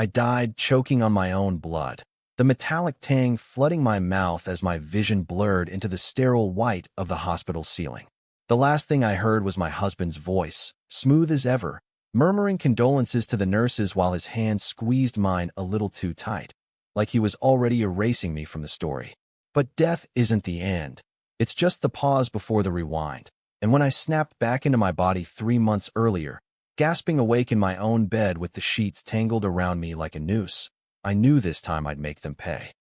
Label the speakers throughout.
Speaker 1: I died choking on my own blood, the metallic tang flooding my mouth as my vision blurred into the sterile white of the hospital ceiling. The last thing I heard was my husband's voice, smooth as ever, murmuring condolences to the nurses while his hand squeezed mine a little too tight, like he was already erasing me from the story. But death isn't the end. It's just the pause before the rewind. And when I snapped back into my body 3 months earlier, gasping awake in my own bed with the sheets tangled around me like a noose, I knew this time I'd make them pay.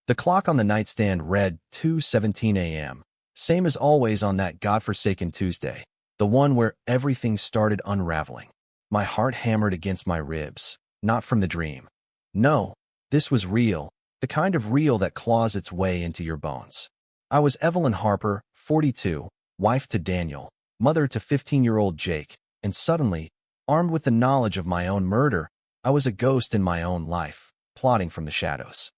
Speaker 1: The clock on the nightstand read 2:17 a.m., same as always on that godforsaken Tuesday, the one where everything started unraveling. My heart hammered against my ribs, not from the dream. No, this was real, the kind of real that claws its way into your bones. I was Evelyn Harper, 42, wife to Daniel, mother to 15-year-old Jake, and suddenly, armed with the knowledge of my own murder, I was a ghost in my own life, plotting from the shadows.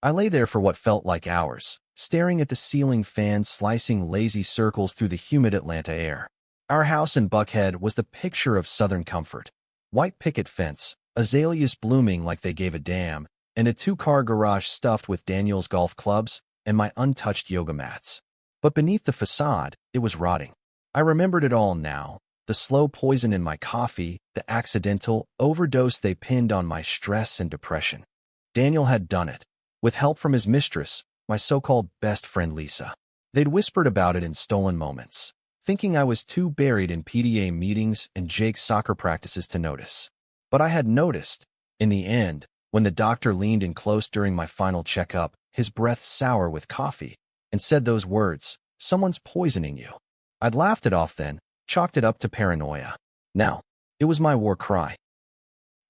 Speaker 1: I lay there for what felt like hours, staring at the ceiling fan slicing lazy circles through the humid Atlanta air. Our house in Buckhead was the picture of Southern comfort. White picket fence, azaleas blooming like they gave a damn, and a 2-car garage stuffed with Daniel's golf clubs and my untouched yoga mats. But beneath the facade, it was rotting. I remembered it all now. The slow poison in my coffee, the accidental overdose they pinned on my stress and depression. Daniel had done it, with help from his mistress, my so-called best friend Lisa. They'd whispered about it in stolen moments, thinking I was too buried in PTA meetings and Jake's soccer practices to notice. But I had noticed. In the end, when the doctor leaned in close during my final checkup, his breath sour with coffee, and said those words, "Someone's poisoning you." I'd laughed it off then, chalked it up to paranoia. Now, it was my war cry.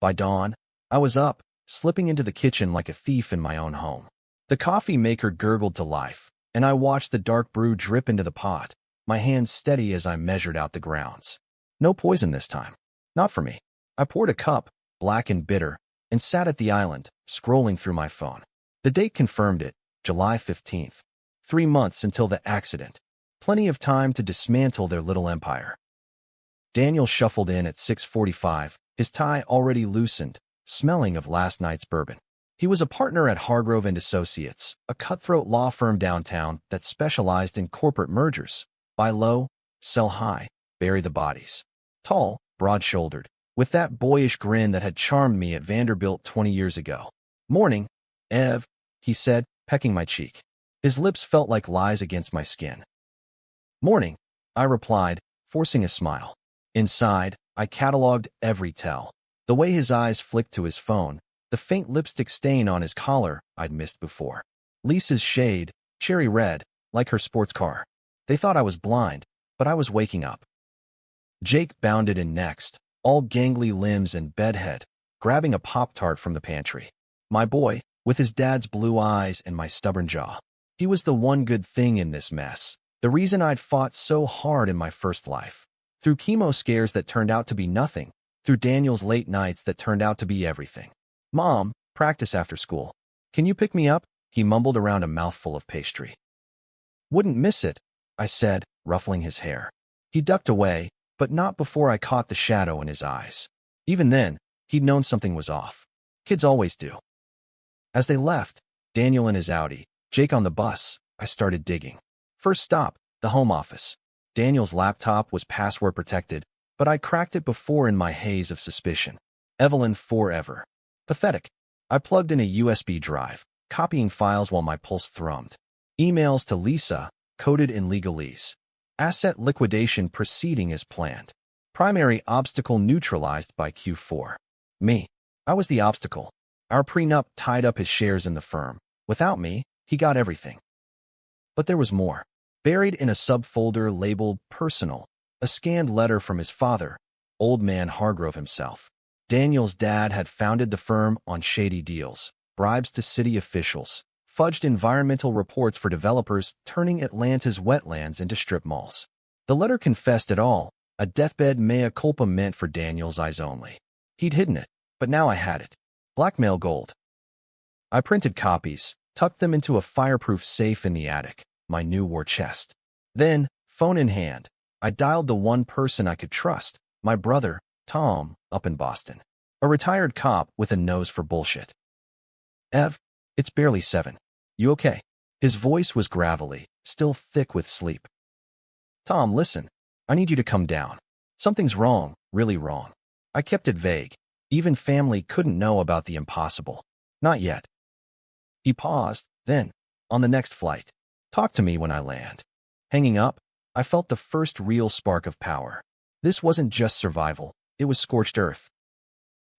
Speaker 1: By dawn, I was up, slipping into the kitchen like a thief in my own home. The coffee maker gurgled to life, and I watched the dark brew drip into the pot, my hands steady as I measured out the grounds. No poison this time. Not for me. I poured a cup, black and bitter, and sat at the island, scrolling through my phone. The date confirmed it, July 15th. 3 months until the accident. Plenty of time to dismantle their little empire. Daniel shuffled in at 6:45, his tie already loosened, smelling of last night's bourbon. He was a partner at Hargrove and Associates, a cutthroat law firm downtown that specialized in corporate mergers. Buy low, sell high, bury the bodies. Tall, broad-shouldered, with that boyish grin that had charmed me at Vanderbilt 20 years ago. "Morning, Ev," he said, pecking my cheek. His lips felt like lies against my skin. "Morning," I replied, forcing a smile. Inside, I cataloged every tell. The way his eyes flicked to his phone, the faint lipstick stain on his collar I'd missed before. Lisa's shade, cherry red, like her sports car. They thought I was blind, but I was waking up. Jake bounded in next, all gangly limbs and bedhead, grabbing a Pop-Tart from the pantry. My boy, with his dad's blue eyes and my stubborn jaw. He was the one good thing in this mess. The reason I'd fought so hard in my first life. Through chemo scares that turned out to be nothing, through Daniel's late nights that turned out to be everything. "Mom, practice after school. Can you pick me up?" he mumbled around a mouthful of pastry. "Wouldn't miss it," I said, ruffling his hair. He ducked away, but not before I caught the shadow in his eyes. Even then, he'd known something was off. Kids always do. As they left, Daniel in his Audi, Jake on the bus, I started digging. First stop, the home office. Daniel's laptop was password protected, but I cracked it before in my haze of suspicion. Evelyn forever. Pathetic. I plugged in a USB drive, copying files while my pulse thrummed. Emails to Lisa, coded in legalese. Asset liquidation proceeding as planned. Primary obstacle neutralized by Q4. Me. I was the obstacle. Our prenup tied up his shares in the firm. Without me, he got everything. But there was more. Buried in a subfolder labeled Personal, a scanned letter from his father, Old Man Hargrove himself. Daniel's dad had founded the firm on shady deals, bribes to city officials, fudged environmental reports for developers turning Atlanta's wetlands into strip malls. The letter confessed it all, a deathbed mea culpa meant for Daniel's eyes only. He'd hidden it, but now I had it. Blackmail gold. I printed copies, tucked them into a fireproof safe in the attic, my new war chest. Then, phone in hand, I dialed the one person I could trust, my brother, Tom, up in Boston. A retired cop with a nose for bullshit. Ev, it's barely 7. You okay? His voice was gravelly, still thick with sleep. Tom, listen. I need you to come down. Something's wrong, really wrong. I kept it vague. Even family couldn't know about the impossible. Not yet. He paused, then, on the next flight. Talk to me when I land. Hanging up, I felt the first real spark of power. This wasn't just survival, it was scorched earth.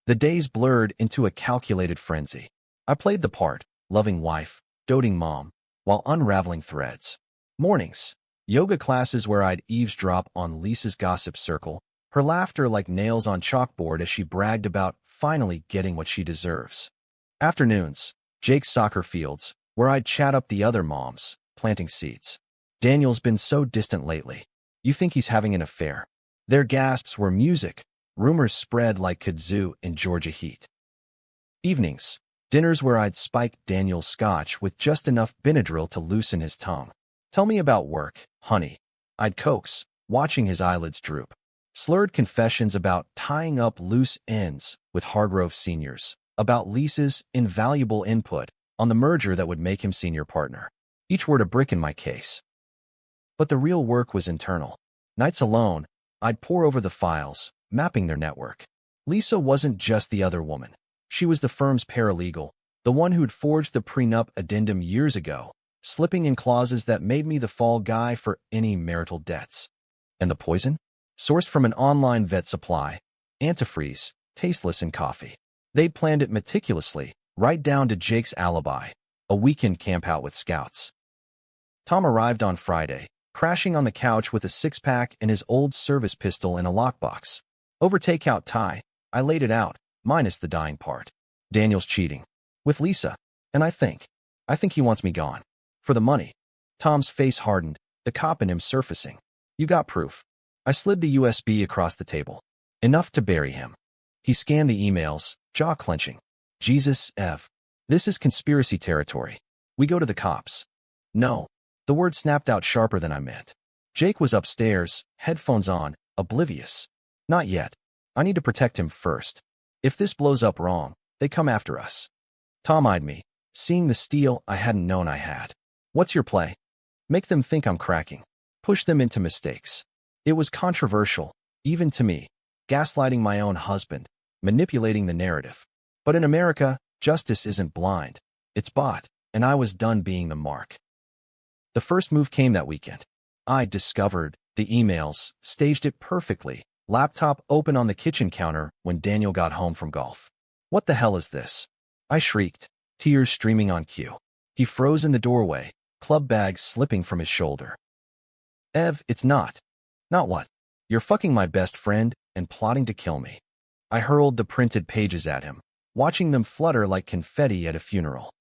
Speaker 1: The days blurred into a calculated frenzy. I played the part, loving wife, doting mom, while unraveling threads. Mornings, yoga classes where I'd eavesdrop on Lisa's gossip circle, her laughter like nails on chalkboard as she bragged about finally getting what she deserves. Afternoons, Jake's soccer fields, where I'd chat up the other moms, planting seeds. Daniel's been so distant lately. You think he's having an affair. Their gasps were music. Rumors spread like kudzu in Georgia heat. Evenings, dinners where I'd spike Daniel's scotch with just enough Benadryl to loosen his tongue. Tell me about work, honey. I'd coax, watching his eyelids droop. Slurred confessions about tying up loose ends with Hargrove seniors, about Lisa's invaluable input on the merger that would make him senior partner. Each word a brick in my case. But the real work was internal. Nights alone, I'd pore over the files, mapping their network. Lisa wasn't just the other woman. She was the firm's paralegal, the one who'd forged the prenup addendum years ago, slipping in clauses that made me the fall guy for any marital debts. And the poison? Sourced from an online vet supply, antifreeze, tasteless in coffee. They'd planned it meticulously, right down to Jake's alibi, a weekend campout with scouts. Tom arrived on Friday, crashing on the couch with a six-pack and his old service pistol in a lockbox. Over takeout Thai, I laid it out, minus the dying part. Daniel's cheating. With Lisa. And I think he wants me gone. For the money. Tom's face hardened, the cop in him surfacing. You got proof. I slid the USB across the table. Enough to bury him. He scanned the emails, jaw clenching. Jesus, Ev. This is conspiracy territory. We go to the cops. No. The word snapped out sharper than I meant. Jake was upstairs, headphones on, oblivious. Not yet. I need to protect him first. If this blows up wrong, they come after us. Tom eyed me, seeing the steel I hadn't known I had. What's your play? Make them think I'm cracking. Push them into mistakes. It was controversial, even to me, gaslighting my own husband, manipulating the narrative. But in America, justice isn't blind. It's bought, and I was done being the mark. The first move came that weekend. I discovered the emails, staged it perfectly, laptop open on the kitchen counter when Daniel got home from golf. What the hell is this? I shrieked, tears streaming on cue. He froze in the doorway, club bag slipping from his shoulder. Ev, it's not. Not what? You're fucking my best friend and plotting to kill me. I hurled the printed pages at him, watching them flutter like confetti at a funeral.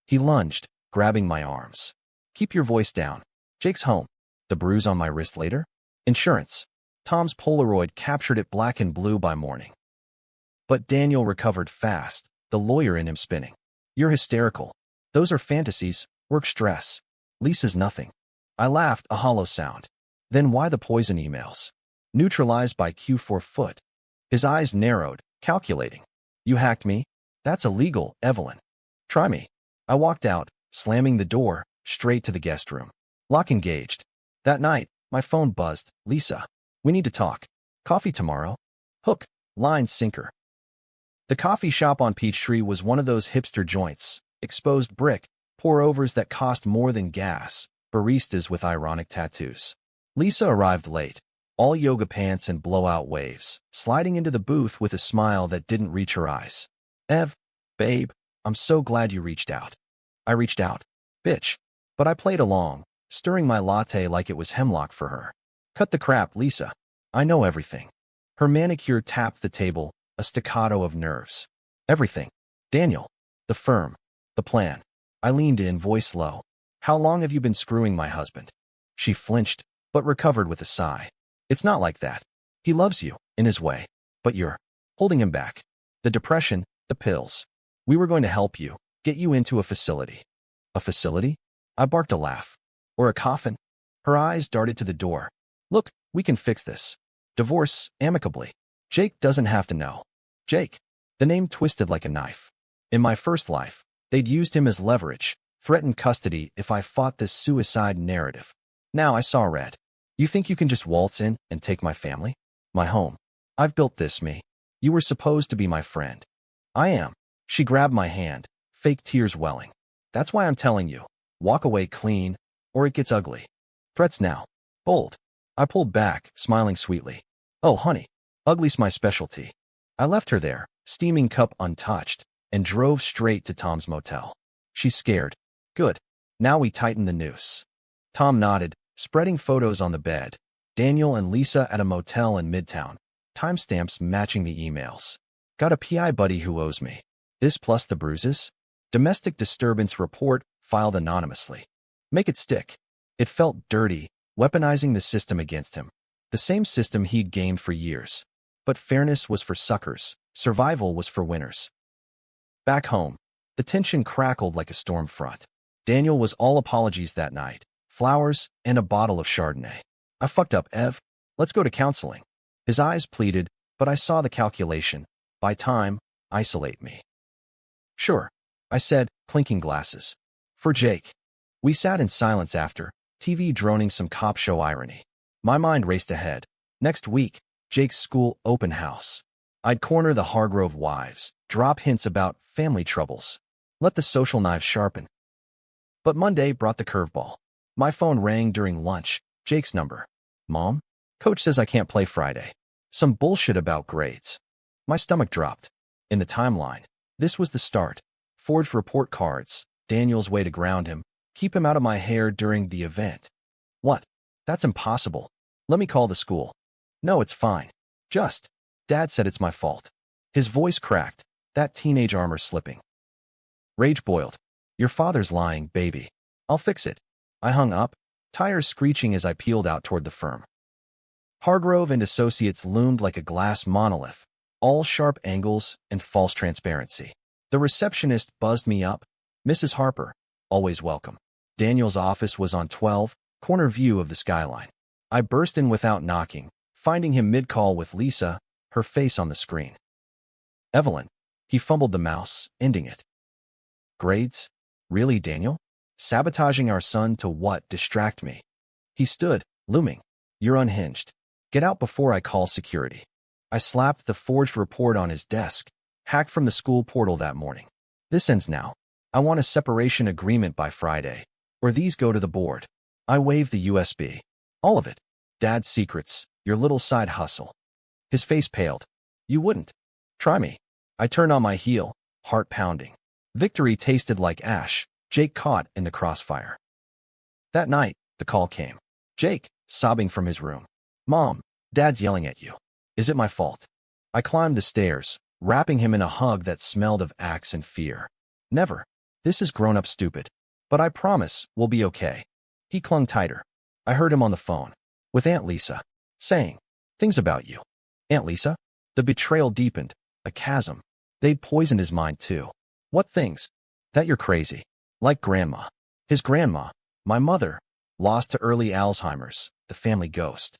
Speaker 1: He lunged, grabbing my arms. Keep your voice down. Jake's home. The bruise on my wrist later? Insurance. Tom's Polaroid captured it black and blue by morning. But Daniel recovered fast, the lawyer in him spinning. You're hysterical. Those are fantasies, work stress. Lisa's nothing. I laughed, a hollow sound. Then why the poison emails? Neutralized by Q4 foot. His eyes narrowed, calculating. You hacked me? That's illegal, Evelyn. Try me. I walked out, slamming the door, straight to the guest room. Lock engaged. That night, my phone buzzed. Lisa. We need to talk. Coffee tomorrow? Hook, line, sinker. The coffee shop on Peachtree was one of those hipster joints, exposed brick, pour-overs that cost more than gas, baristas with ironic tattoos. Lisa arrived late, all yoga pants and blowout waves, sliding into the booth with a smile that didn't reach her eyes. Ev, babe, I'm so glad you reached out. I reached out. Bitch. But I played along, stirring my latte like it was hemlock for her. Cut the crap, Lisa. I know everything. Her manicure tapped the table, a staccato of nerves. Everything. Daniel. The firm. The plan. I leaned in, voice low. How long have you been screwing my husband? She flinched, but recovered with a sigh. It's not like that. He loves you, in his way. But you're holding him back. The depression, the pills. We were going to help you, get you into a facility. A facility? I barked a laugh. Or a coffin? Her eyes darted to the door. Look, we can fix this. Divorce, amicably. Jake doesn't have to know. Jake. The name twisted like a knife. In my first life, they'd used him as leverage, threatened custody if I fought this suicide narrative. Now I saw red. You think you can just waltz in and take my family? My home. I've built this, me. You were supposed to be my friend. I am. She grabbed my hand, fake tears welling. That's why I'm telling you. Walk away clean, or it gets ugly. Threats now. Bold. I pulled back, smiling sweetly. Oh, honey. Ugly's my specialty. I left her there, steaming cup untouched, and drove straight to Tom's motel. She's scared. Good. Now we tighten the noose. Tom nodded, spreading photos on the bed. Daniel and Lisa at a motel in Midtown. Timestamps matching the emails. Got a PI buddy who owes me. This plus the bruises? Domestic disturbance report filed anonymously. Make it stick. It felt dirty, weaponizing the system against him. The same system he'd gamed for years. But fairness was for suckers. Survival was for winners. Back home, the tension crackled like a storm front. Daniel was all apologies that night. Flowers and a bottle of Chardonnay. I fucked up, Ev. Let's go to counseling. His eyes pleaded, but I saw the calculation. By time, isolate me. Sure, I said, clinking glasses. For Jake. We sat in silence after, TV droning some cop show irony. My mind raced ahead. Next week, Jake's school open house. I'd corner the Hargrove wives, drop hints about family troubles. Let the social knives sharpen. But Monday brought the curveball. My phone rang during lunch. Jake's number. Mom? Coach says I can't play Friday. Some bullshit about grades. My stomach dropped. In the timeline, this was the start. Forged report cards. Daniel's way to ground him. Keep him out of my hair during the event. What? That's impossible. Let me call the school. No, it's fine. Just. Dad said it's my fault. His voice cracked. That teenage armor slipping. Rage boiled. Your father's lying, baby. I'll fix it. I hung up, tires screeching as I peeled out toward the firm. Hargrove and Associates loomed like a glass monolith, all sharp angles and false transparency. The receptionist buzzed me up. Mrs. Harper, always welcome. Daniel's office was on 12, corner view of the skyline. I burst in without knocking, finding him mid-call with Lisa, her face on the screen. Evelyn. He fumbled the mouse, ending it. Grades? Really, Daniel? Sabotaging our son to what? Distract me. He stood, looming. You're unhinged. Get out before I call security. I slapped the forged report on his desk, hacked from the school portal that morning. This ends now. I want a separation agreement by Friday, or these go to the board. I waved the USB. All of it. Dad's secrets, your little side hustle. His face paled. You wouldn't. Try me. I turned on my heel, heart pounding. Victory tasted like ash, Jake caught in the crossfire. That night, the call came. Jake, sobbing from his room. Mom, Dad's yelling at you. Is it my fault? I climbed the stairs, wrapping him in a hug that smelled of axe and fear. Never. This is grown-up stupid. But I promise we'll be okay. He clung tighter. I heard him on the phone, with Aunt Lisa, saying, things about you. Aunt Lisa? The betrayal deepened, a chasm. They'd poisoned his mind too. What things? That you're crazy. Like Grandma. His grandma, my mother, lost to early Alzheimer's, the family ghost.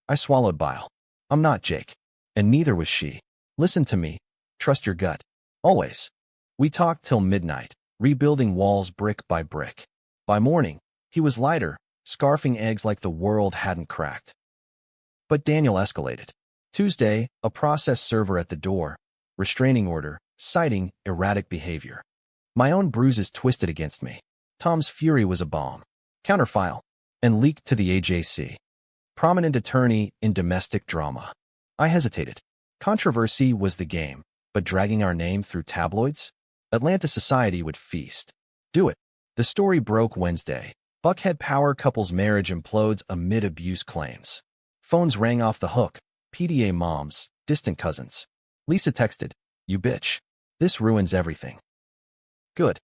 Speaker 1: I swallowed bile. I'm not Jake. And neither was she. Listen to me. Trust your gut. Always. We talked till midnight, rebuilding walls brick by brick. By morning, he was lighter, scarfing eggs like the world hadn't cracked. But Daniel escalated. Tuesday, a process server at the door, restraining order, citing erratic behavior. My own bruises twisted against me. Tom's fury was a bomb. Counterfile. And leaked to the AJC. Prominent attorney in domestic drama. I hesitated. Controversy was the game, but dragging our name through tabloids? Atlanta society would feast. Do it. The story broke Wednesday. Buckhead power couple's marriage implodes amid abuse claims. Phones rang off the hook. PDA moms, distant cousins. Lisa texted, you bitch. This ruins everything. Good.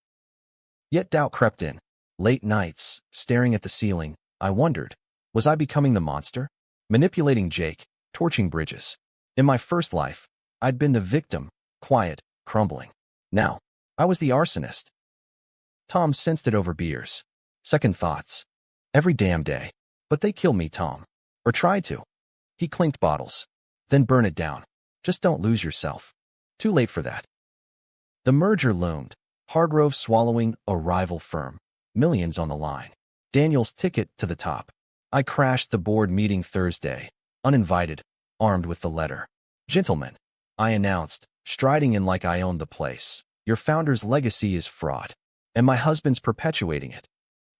Speaker 1: Yet doubt crept in. Late nights, staring at the ceiling, I wondered, was I becoming the monster? Manipulating Jake, torching bridges. In my first life, I'd been the victim, quiet, crumbling. Now, I was the arsonist. Tom sensed it over beers. Second thoughts. Every damn day. But they kill me, Tom. Or tried to. He clinked bottles. Then burn it down. Just don't lose yourself. Too late for that. The merger loomed. Hargrove swallowing a rival firm. Millions on the line. Daniel's ticket to the top. I crashed the board meeting Thursday, uninvited, armed with the letter. Gentlemen, I announced, striding in like I owned the place. Your founder's legacy is fraud, and my husband's perpetuating it.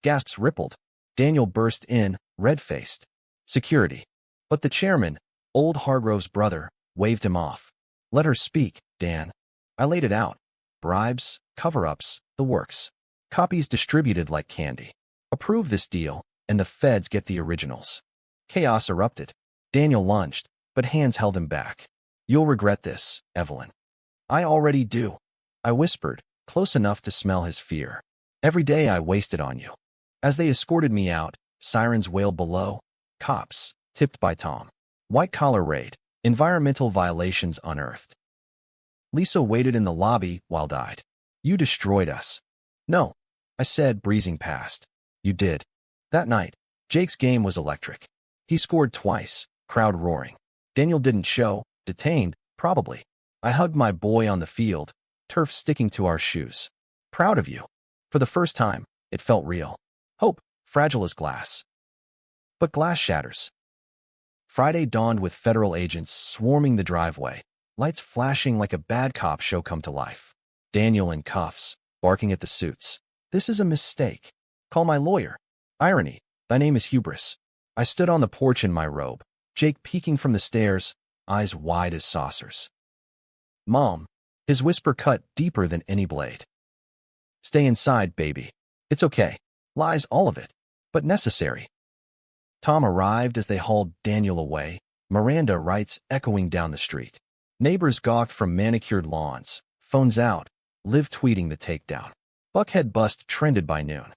Speaker 1: Gasps rippled. Daniel burst in, red-faced. Security. But the chairman, old Hargrove's brother, waved him off. Let her speak, Dan. I laid it out. Bribes, cover-ups, the works. Copies distributed like candy. Approve this deal, and the feds get the originals. Chaos erupted. Daniel lunged, but hands held him back. You'll regret this, Evelyn. I already do. I whispered, close enough to smell his fear. Every day I wasted on you. As they escorted me out, sirens wailed below. Cops, tipped by Tom. White-collar raid. Environmental violations unearthed. Lisa waited in the lobby while died. You destroyed us. No, I said, breezing past. You did. That night, Jake's game was electric. He scored twice, crowd roaring. Daniel didn't show, detained, probably. I hugged my boy on the field, turf sticking to our shoes. Proud of you. For the first time, it felt real. Hope, fragile as glass. But glass shatters. Friday dawned with federal agents swarming the driveway, lights flashing like a bad cop show come to life. Daniel in cuffs, barking at the suits. This is a mistake. Call my lawyer. Irony, thy name is hubris. I stood on the porch in my robe, Jake peeking from the stairs, eyes wide as saucers. Mom, his whisper cut deeper than any blade. Stay inside, baby. It's okay. Lies, all of it, but necessary. Tom arrived as they hauled Daniel away, Miranda rights echoing down the street. Neighbors gawked from manicured lawns, phones out, Liv tweeting the takedown. Buckhead bust trended by noon.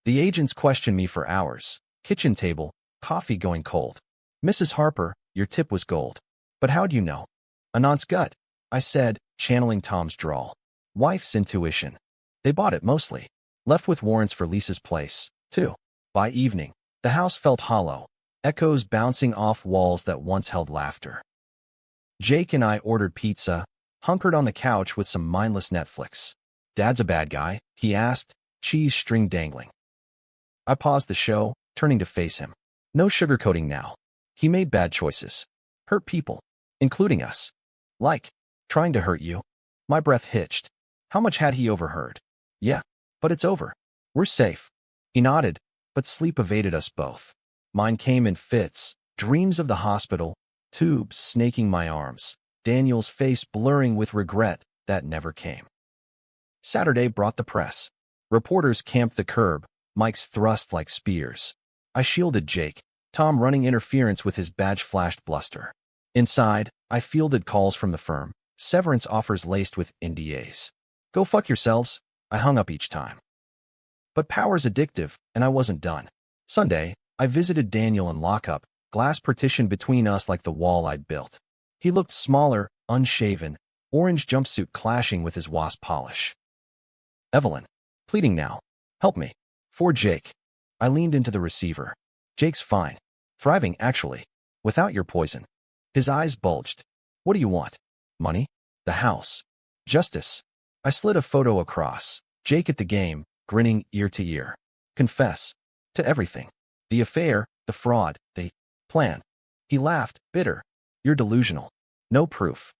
Speaker 1: The agents questioned me for hours. Kitchen table, coffee going cold. Mrs. Harper, your tip was gold. But how'd you know? Anant's gut, I said, channeling Tom's drawl. Wife's intuition. They bought it mostly. Left with warrants for Lisa's place, too. By evening, the house felt hollow, echoes bouncing off walls that once held laughter. Jake and I ordered pizza, hunkered on the couch with some mindless Netflix. Dad's a bad guy, he asked, cheese string dangling. I paused the show, turning to face him. No sugarcoating now. He made bad choices. Hurt people, including us. Like, trying to hurt you. My breath hitched. How much had he overheard? Yeah, but it's over. We're safe. He nodded, but sleep evaded us both. Mine came in fits, dreams of the hospital, tubes snaking my arms, Daniel's face blurring with regret that never came. Saturday brought the press. Reporters camped the curb, mics thrust like spears. I shielded Jake, Tom running interference with his badge-flashed bluster. Inside, I fielded calls from the firm, severance offers laced with NDAs. Go fuck yourselves, I hung up each time. But power's addictive, and I wasn't done. Sunday, I visited Daniel in lockup, glass partition between us like the wall I'd built. He looked smaller, unshaven, orange jumpsuit clashing with his wasp polish. Evelyn, pleading now. Help me. For Jake. I leaned into the receiver. Jake's fine. Thriving, actually. Without your poison. His eyes bulged. What do you want? Money? The house. Justice. I slid a photo across. Jake at the game, grinning ear to ear. Confess. To everything. The affair, the fraud, the plan. He laughed, bitter. You're delusional. No proof.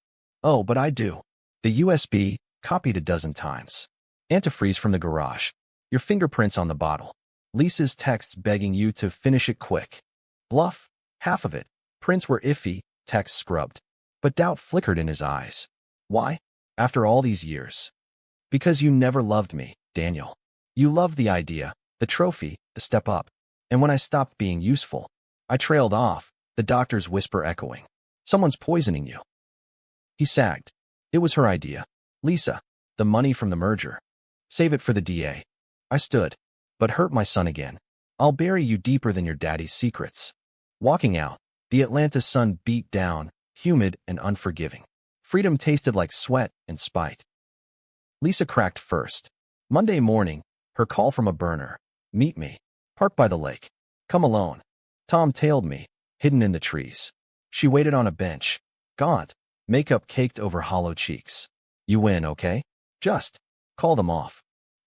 Speaker 1: Oh, but I do. The USB, copied a dozen times. Antifreeze from the garage. Your fingerprints on the bottle. Lisa's texts begging you to finish it quick. Bluff, half of it. Prints were iffy, text scrubbed. But doubt flickered in his eyes. Why? After all these years. Because you never loved me, Daniel. You loved the idea, the trophy, the step up. And when I stopped being useful, I trailed off, the doctor's whisper echoing. Someone's poisoning you. He sagged. It was her idea. Lisa, the money from the merger. Save it for the DA. I stood, but hurt my son again. I'll bury you deeper than your daddy's secrets. Walking out, the Atlanta sun beat down, humid and unforgiving. Freedom tasted like sweat and spite. Lisa cracked first. Monday morning, her call from a burner. Meet me. Park by the lake. Come alone. Tom tailed me, hidden in the trees. She waited on a bench. Gaunt, makeup caked over hollow cheeks. You win, okay? Just call them off.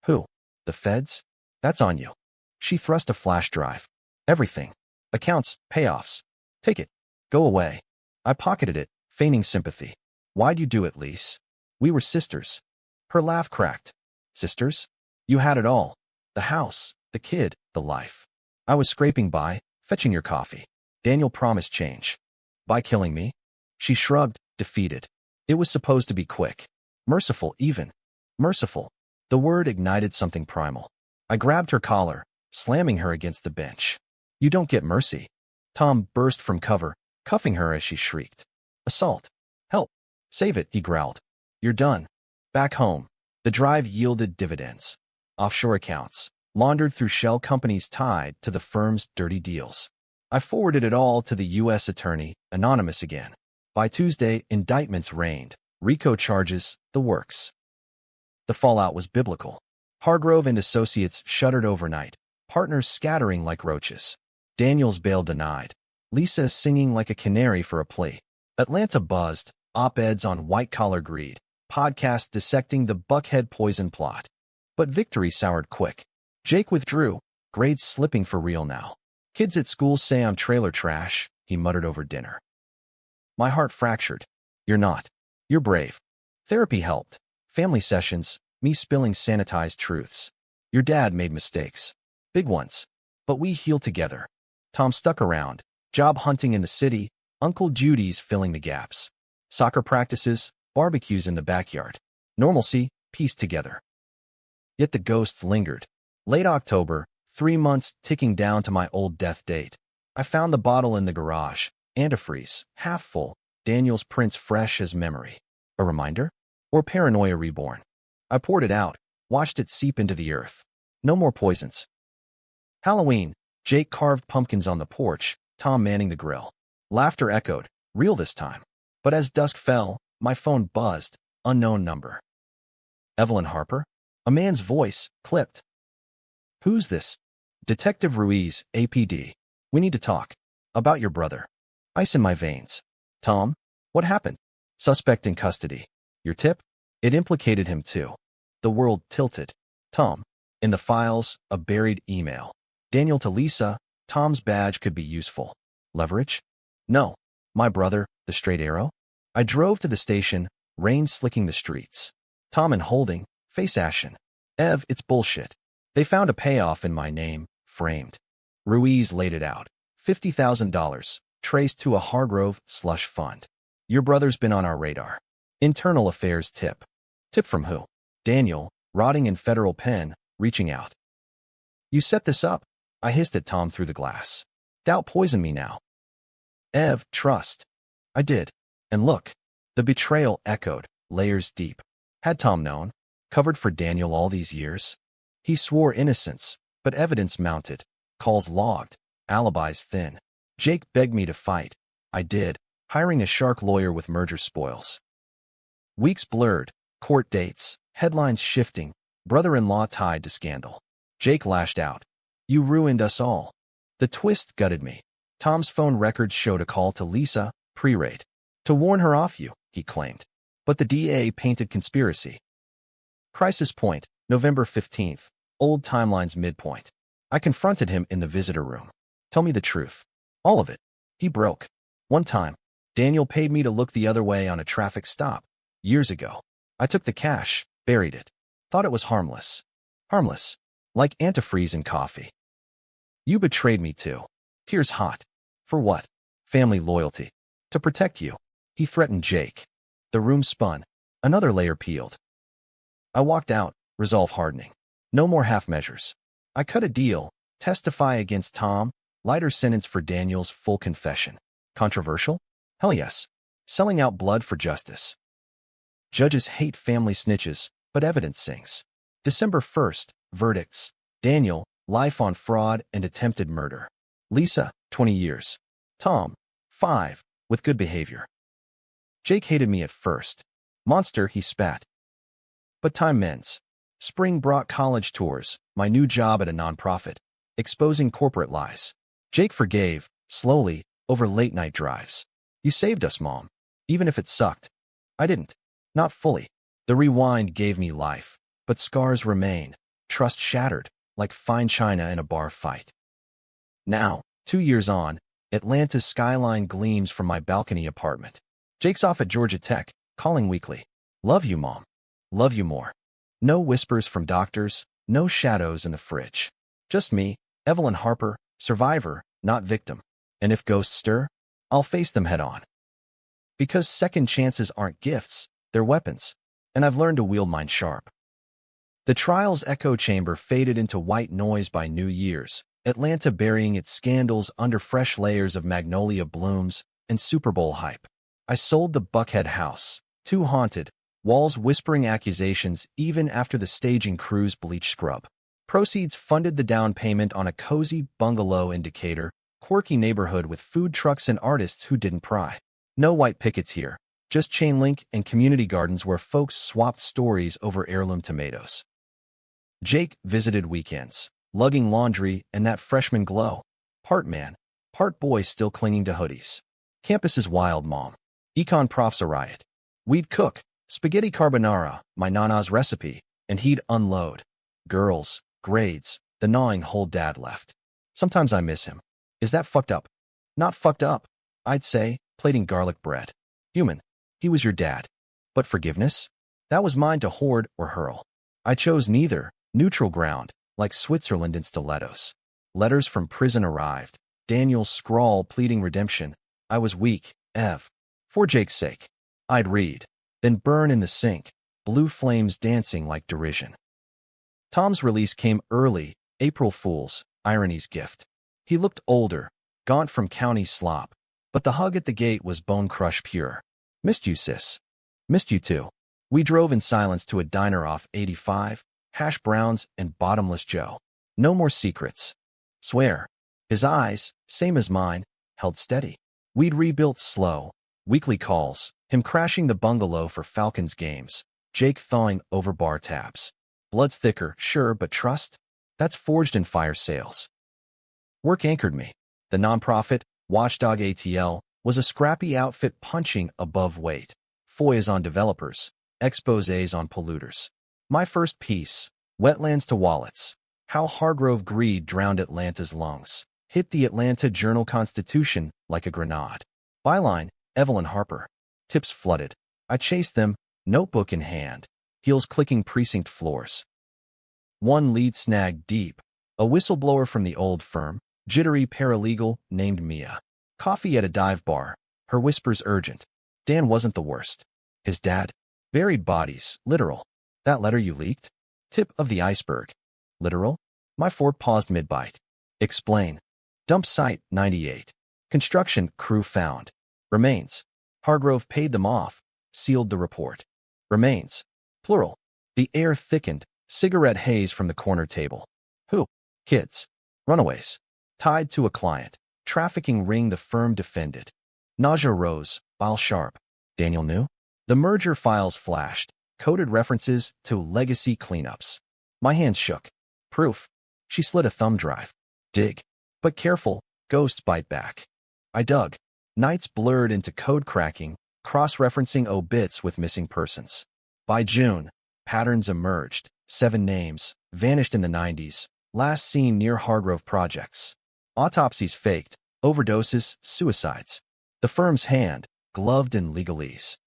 Speaker 1: Who? The feds? That's on you. She thrust a flash drive. Everything. Accounts, payoffs. Take it. Go away. I pocketed it, feigning sympathy. Why'd you do it, Lise? We were sisters. Her laugh cracked. Sisters? You had it all. The house, the kid, the life. I was scraping by, fetching your coffee. Daniel promised change. By killing me? She shrugged, defeated. It was supposed to be quick. Merciful, even. Merciful. The word ignited something primal. I grabbed her collar, slamming her against the bench. You don't get mercy. Tom burst from cover, cuffing her as she shrieked. Assault. Help. Save it, he growled. You're done. Back home. The drive yielded dividends. Offshore accounts, laundered through shell companies tied to the firm's dirty deals. I forwarded it all to the U.S. attorney, anonymous again. By Tuesday, indictments reigned, RICO charges, the works. The fallout was biblical. Hargrove and Associates shuttered overnight, partners scattering like roaches. Daniel's bail denied. Lisa singing like a canary for a plea. Atlanta buzzed, op-eds on white-collar greed, podcasts dissecting the Buckhead poison plot. But victory soured quick. Jake withdrew, grades slipping for real now. Kids at school say I'm trailer trash, he muttered over dinner. My heart fractured. You're not. You're brave. Therapy helped. Family sessions, me spilling sanitized truths. Your dad made mistakes. Big ones. But we healed together. Tom stuck around, job hunting in the city, Uncle Judy's filling the gaps. Soccer practices, barbecues in the backyard. Normalcy, pieced together. Yet the ghosts lingered. Late October, 3 months ticking down to my old death date. I found the bottle in the garage, antifreeze, half full, Daniel's prints fresh as memory. A reminder? Or paranoia reborn? I poured it out, watched it seep into the earth. No more poisons. Halloween. Jake carved pumpkins on the porch, Tom manning the grill. Laughter echoed, real this time. But as dusk fell, my phone buzzed, unknown number. Evelyn Harper? A man's voice, clipped. Who's this? Detective Ruiz, APD. We need to talk. About your brother. Ice in my veins. Tom? What happened? Suspect in custody. Your tip? It implicated him too. The world tilted. Tom. In the files, a buried email. Daniel to Lisa, Tom's badge could be useful. Leverage? No. My brother, the straight arrow? I drove to the station, rain slicking the streets. Tom and Holding, face ashen. Ev, it's bullshit. They found a payoff in my name, framed. Ruiz laid it out. $50,000, traced to a Hargrove slush fund. Your brother's been on our radar. Internal affairs tip. Tip from who? Daniel, rotting in federal pen, reaching out. You set this up. I hissed at Tom through the glass. Doubt poisoned me now. Ev, trust. I did. And look. The betrayal echoed, layers deep. Had Tom known? Covered for Daniel all these years? He swore innocence, but evidence mounted. Calls logged. Alibis thin. Jake begged me to fight. I did, hiring a shark lawyer with merger spoils. Weeks blurred. Court dates. Headlines shifting. Brother-in-law tied to scandal. Jake lashed out. You ruined us all. The twist gutted me. Tom's phone records showed a call to Lisa, pre-raid. To warn her off you, he claimed. But the DA painted conspiracy. Crisis point, November 15th. Old timeline's midpoint. I confronted him in the visitor room. Tell me the truth. All of it. He broke. One time, Daniel paid me to look the other way on a traffic stop. Years ago. I took the cash, buried it. Thought it was harmless. Harmless. Like antifreeze in coffee. You betrayed me too. Tears hot. For what? Family loyalty. To protect you. He threatened Jake. The room spun. Another layer peeled. I walked out, resolve hardening. No more half measures. I cut a deal. Testify against Tom. Lighter sentence for Daniel's full confession. Controversial? Hell yes. Selling out blood for justice. Judges hate family snitches, but evidence sings. December 1st, verdicts. Daniel, life on fraud and attempted murder. Lisa, 20 years. Tom, 5, with good behavior. Jake hated me at first. Monster, he spat. But time mends. Spring brought college tours, my new job at a nonprofit, exposing corporate lies. Jake forgave, slowly, over late-night drives. You saved us, Mom. Even if it sucked, I didn't. Not fully. The rewind gave me life, but scars remain, trust shattered, like fine china in a bar fight. Now, 2 years on, Atlanta's skyline gleams from my balcony apartment. Jake's off at Georgia Tech, calling weekly. Love you, Mom. Love you more. No whispers from doctors, no shadows in the fridge. Just me, Evelyn Harper, survivor, not victim. And if ghosts stir, I'll face them head on. Because second chances aren't gifts, they're weapons. And I've learned to wield mine sharp. The trial's echo chamber faded into white noise by New Year's, Atlanta burying its scandals under fresh layers of magnolia blooms and Super Bowl hype. I sold the Buckhead house, too haunted, walls whispering accusations even after the staging crew's bleach scrub. Proceeds funded the down payment on a cozy bungalow in Decatur, quirky neighborhood with food trucks and artists who didn't pry. No white pickets here, just chain link and community gardens where folks swapped stories over heirloom tomatoes. Jake visited weekends, lugging laundry and that freshman glow. Part man, part boy still clinging to hoodies. Campus is wild, Mom. Econ prof's a riot. We'd cook, spaghetti carbonara, my nana's recipe, and he'd unload. Girls, grades, the gnawing hole Dad left. Sometimes I miss him. Is that fucked up? Not fucked up, I'd say, plating garlic bread. Human. He was your dad. But forgiveness? That was mine to hoard or hurl. I chose neither, neutral ground, like Switzerland in stilettos. Letters from prison arrived. Daniel's scrawl pleading redemption. I was weak, Ev. For Jake's sake. I'd read, then burn in the sink, blue flames dancing like derision. Tom's release came early, April Fool's, irony's gift. He looked older, gaunt from county slop, but the hug at the gate was bone crush pure. Missed you, sis. Missed you too. We drove in silence to a diner off 85, hash browns and bottomless Joe. No more secrets. Swear. His eyes, same as mine, held steady. We'd rebuilt slow. Weekly calls, him crashing the bungalow for Falcons games, Jake thawing over bar tabs. Blood's thicker, sure, but trust? That's forged in fire sales. Work anchored me. The nonprofit, Watchdog ATL, was a scrappy outfit punching above weight. FOIAs on developers, exposés on polluters. My first piece, Wetlands to Wallets, How Hargrove Greed Drowned Atlanta's Lungs, hit the Atlanta Journal-Constitution like a grenade. Byline, Evelyn Harper. Tips flooded. I chased them, notebook in hand, heels clicking precinct floors. One lead snagged deep, a whistleblower from the old firm, jittery paralegal named Mia. Coffee at a dive bar, her whispers urgent. Dan wasn't the worst. His dad? Buried bodies, literal. That letter you leaked? Tip of the iceberg. Literal? My fort paused mid-bite. Explain. Dump site, 98. Construction crew found. Remains. Hargrove paid them off, sealed the report. Remains. Plural. The air thickened, cigarette haze from the corner table. Who? Kids. Runaways. Tied to a client. Trafficking ring the firm defended. Nausea rose, file sharp. Daniel knew? The merger files flashed, coded references to legacy cleanups. My hands shook. Proof. She slid a thumb drive. Dig. But careful, ghosts bite back. I dug. Nights blurred into code cracking, cross-referencing obits with missing persons. By June, patterns emerged. 7 names, vanished in the 90s, last seen near Hargrove projects. Autopsies faked, overdoses, suicides. The firm's hand, gloved in legalese.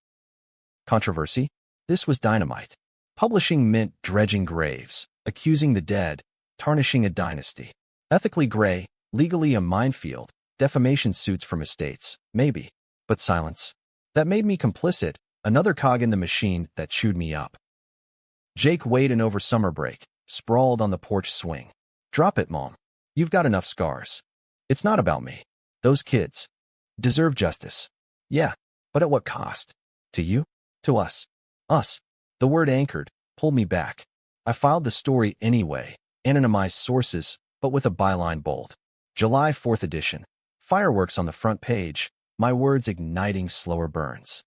Speaker 1: Controversy? This was dynamite. Publishing mint dredging graves, accusing the dead, tarnishing a dynasty. Ethically gray, legally a minefield, defamation suits from estates, maybe. But silence. That made me complicit, another cog in the machine that chewed me up. Jake weighed in over summer break, sprawled on the porch swing. Drop it, Mom. You've got enough scars. It's not about me. Those kids deserve justice. Yeah, but at what cost? To you? To us. Us. The word anchored, pulled me back. I filed the story anyway, anonymized sources, but with a byline bold. July 4th edition. Fireworks on the front page, my words igniting slower burns.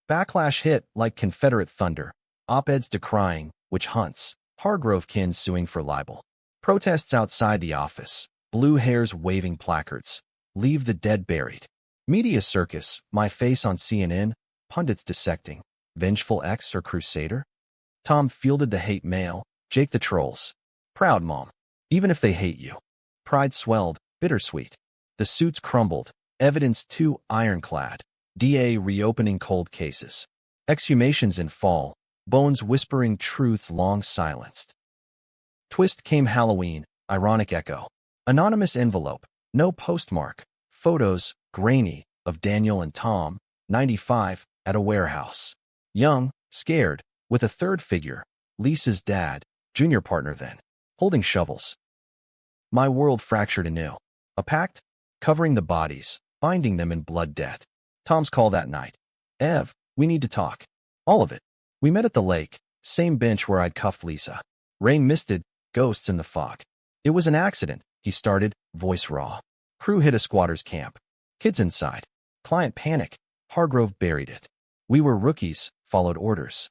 Speaker 1: Backlash hit like Confederate thunder, op-eds decrying, witch hunts, Hargrove kin suing for libel. Protests outside the office, blue hairs waving placards, leave the dead buried. Media circus, my face on CNN, pundits dissecting, vengeful ex or crusader? Tom fielded the hate mail, Jake the trolls. Proud mom. Even if they hate you. Pride swelled, bittersweet. The suits crumbled, evidence too ironclad. DA reopening cold cases. Exhumations in fall, bones whispering truths long silenced. Twist came Halloween, ironic echo. Anonymous envelope, no postmark. Photos, grainy, of Daniel and Tom, 95, at a warehouse. Young, scared, with a third figure, Lisa's dad, junior partner then, holding shovels. My world fractured anew. A pact? Covering the bodies, binding them in blood debt. Tom's call that night. Ev, we need to talk. All of it. We met at the lake, same bench where I'd cuffed Lisa. Rain misted, ghosts in the fog. It was an accident, he started, voice raw. Crew hit a squatter's camp. Kids inside. Client panic. Hargrove buried it. We were rookies, followed orders.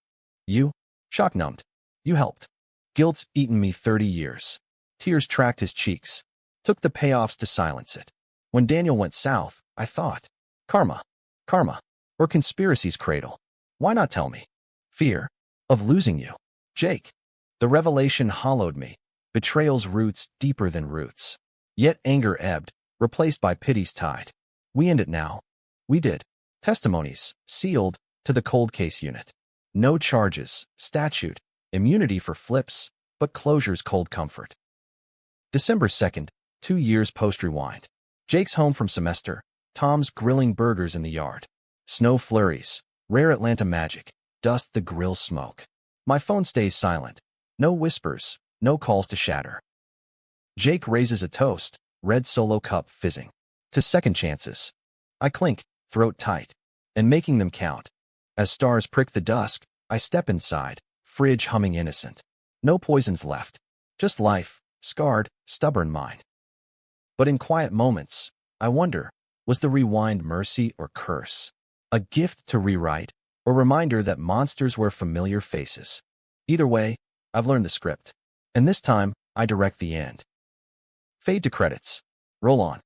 Speaker 1: You? Shock-numbed. You helped. Guilt's eaten me 30 years. Tears tracked his cheeks. Took the payoffs to silence it. When Daniel went south, I thought, karma. Karma. Or conspiracy's cradle. Why not tell me? Fear. Of losing you. Jake. The revelation hollowed me. Betrayal's roots deeper than roots. Yet anger ebbed, replaced by pity's tide. We end it now. We did. Testimonies, sealed, to the cold case unit. No charges, statute, immunity for flips, but closure's cold comfort. December 2nd, 2 years post-rewind. Jake's home from semester. Tom's grilling burgers in the yard. Snow flurries, rare Atlanta magic, dust the grill smoke. My phone stays silent. No whispers, no calls to shatter. Jake raises a toast, red solo cup fizzing. To second chances. I clink, throat tight, and making them count. As stars prick the dusk, I step inside, fridge humming innocent. No poisons left. Just life, scarred, stubborn mind. But in quiet moments, I wonder, was the rewind mercy or curse? A gift to rewrite, or reminder that monsters were familiar faces? Either way, I've learned the script. And this time, I direct the end. Fade to credits. Roll on.